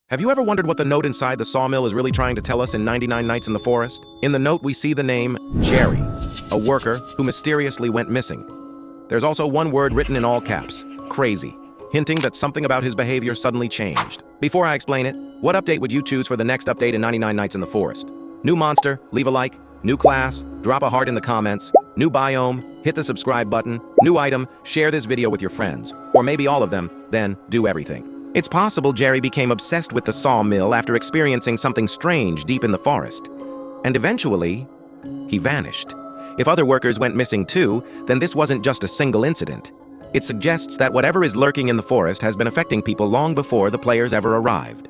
Have you ever wondered what the note inside the sawmill is really trying to tell us in 99 Nights in the Forest? In the note, we see the name Jerry, a worker who mysteriously went missing. There's also one word written in all caps, crazy, hinting that something about his behavior suddenly changed. Before I explain it, what update would you choose for the next update in 99 Nights in the Forest? New monster, leave a like. New class, drop a heart in the comments. New biome, hit the subscribe button. New item, share this video with your friends. Or maybe all of them, then do everything. It's possible Jerry became obsessed with the sawmill after experiencing something strange deep in the forest. And eventually, he vanished. If other workers went missing too, then this wasn't just a single incident. It suggests that whatever is lurking in the forest has been affecting people long before the players ever arrived.